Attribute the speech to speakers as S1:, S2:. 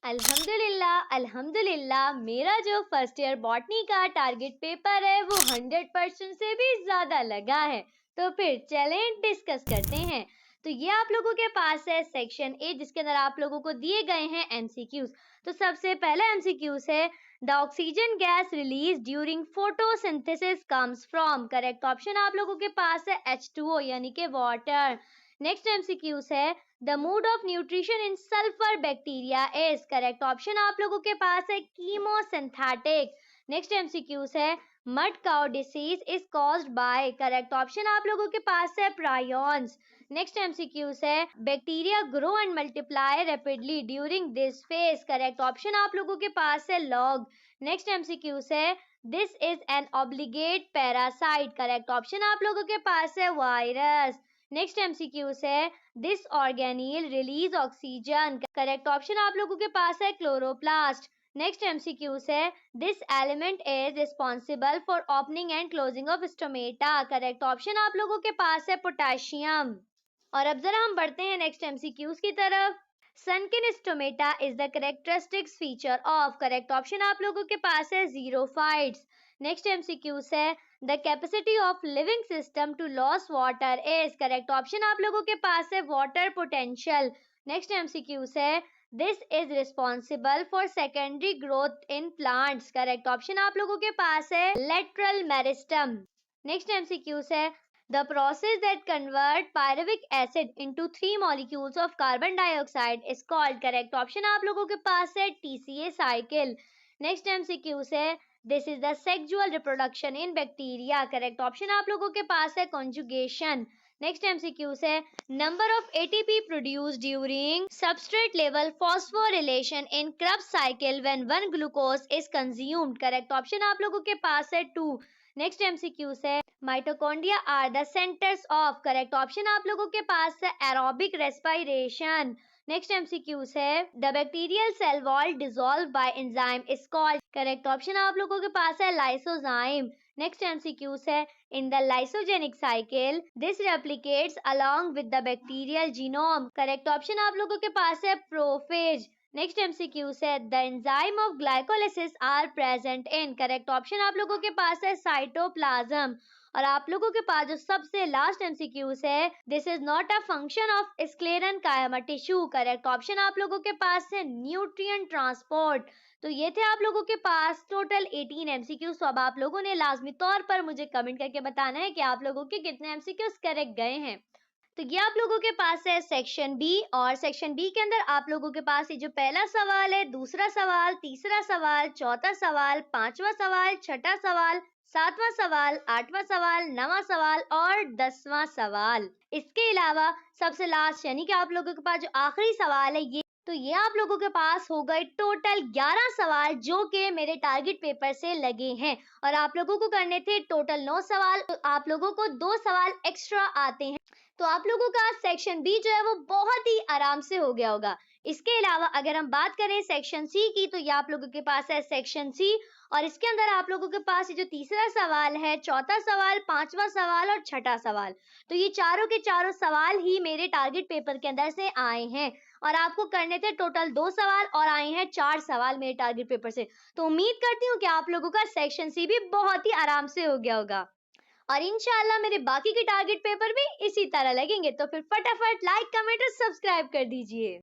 S1: अल्हम्दुलिल्लाह अल्हम्दुलिल्लाह मेरा जो फर्स्ट ईयर बॉटनी का टारगेट पेपर है वो 100% से भी ज्यादा लगा है। तो फिर चलें डिस्कस करते हैं। तो ये आप लोगों के पास है सेक्शन ए, जिसके अंदर आप लोगों को दिए गए हैं एमसीक्यूज। तो सबसे पहला एमसीक्यूज है, the oxygen gas release during photosynthesis comes from. Correct option आप लोगों के पास है H2O यानी कि वाटर। नेक्स्ट एमसीक्यूज है, the mode of nutrition in sulphur bacteria is. Correct option आप लोगों के पास है कीमोसिंथेटिक। नेक्स्ट एमसीक्यूज है, mud cow disease is caused by. Correct option आप लोगों के पास है प्रायोन्स। नेक्स्ट एमसीक्यूज है, bacteria grow and multiply rapidly during this phase. Correct option आप लोगों के पास है लॉग। नेक्स्ट एमसीक्यूज है, this is an obligate parasite. Correct option आप लोगों के पास है वायरस। नेक्स्ट एमसीक्यूज है, this organelle release oxygen. Correct option आप लोगों के पास है क्लोरोप्लास्ट। नेक्स्ट एमसीक्यूज है, this element is responsible for opening and closing of stomata. Correct option आप लोगों के पास है पोटेशियम। और अब जरा हम बढ़ते हैं नेक्स्ट एमसीक्यूज की तरफ। Sunken stomata is the characteristics feature of. Correct option आप लोगों के पास है जीरोफाइट्स। नेक्स्ट एमसीक्यूज है, the capacity of living system to loss water is. Correct option आप लोगों के पास है वाटर पोटेंशियल। नेक्स्ट एमसीक्यूज है, this is responsible for secondary growth in plants. Correct option आप लोगों के पास है लेटरल मेरिस्टम। नेक्स्ट एमसीक्यूज है, the process that convert pyruvic acid into 3 molecules of carbon dioxide is called। correct option आप लोगों के पास है TCA cycle। next MCQ है, this is the sexual reproduction in bacteria। correct option आप लोगों के पास है conjugation। next MCQ है, number of ATP produced during substrate level phosphorylation in Krebs cycle when 1 glucose is consumed। correct option आप लोगों के पास है 2। नेक्स्ट एमसीक्यू है, mitochondria are the centres of. Correct option आप लोगों के पास है एरोबिक रेस्पिरेशन। नेक्स्ट एमसीक्यू है, the bacterial cell wall dissolve by enzyme is called. Correct option आप लोगों के पास है लाइसोजाइम। नेक्स्ट एमसीक्यू है, in the lysogenic cycle this replicates along with the bacterial genome. Correct option आप लोगों के पास है प्रोफेज। नेक्स्ट एमसीक्यू है, the enzyme of glycolysis are present in. Correct option आप लोगों के पास है साइटोप्लाज्म। और आप लोगों के पास जो सबसे लास्ट एमसीक्यू है, this is not a function of sclerenchyma tissue. Correct option आप लोगों के पास है न्यूट्रिएंट ट्रांसपोर्ट। तो ये थे आप लोगों के पास टोटल 18 एमसीक्यू। तो अब आप लोगों ने लाजमी तौर पर मुझे कमेंट करके बताना है कि आप लोगों के कितने एमसीक्यूज करेक्ट गए हैं। तो ये आप लोगों के पास है सेक्शन बी, और सेक्शन बी के अंदर आप लोगों के पास ये जो पहला सवाल है, दूसरा सवाल, तीसरा सवाल, चौथा सवाल, पांचवा सवाल, छठा सवाल, सातवां सवाल, आठवां सवाल, नवां सवाल और 10वां सवाल। इसके अलावा सबसे लास्ट यानी कि आप लोगों के पास जो आखिरी सवाल है ये आप लोगों के पास हो गए टोटल 11 सवाल जो कि मेरे टारगेट पेपर से लगे हैं। और आप लोगों को करने थे टोटल 9 सवाल। तो आप लोगों को 2 सवाल एक्स्ट्रा आते हैं। तो आप लोगों का सेक्शन बी जो है वो बहुत ही आराम से हो गया होगा। इसके अलावा अगर हम बात करें सेक्शन सी की, तो ये आप लोगों के पास है सेक्शन सी, और इसके अंदर आप लोगों के पास ये जो तीसरा सवाल है, चौथा सवाल, पांचवा सवाल और छठा सवाल, तो ये चारों के चारों सवाल ही मेरे टारगेट पेपर के अंदर से आए हैं। और आपको करने थे टोटल 2 सवाल और आए हैं 4 सवाल मेरे टारगेट पेपर से। तो उम्मीद करती हूँ कि आप लोगों का सेक्शन सी भी बहुत ही आराम से हो गया होगा। और इंशाल्लाह मेरे बाकी के टारगेट पेपर भी इसी तरह लगेंगे। तो फिर फटाफट लाइक, कमेंट और सब्सक्राइब कर दीजिए।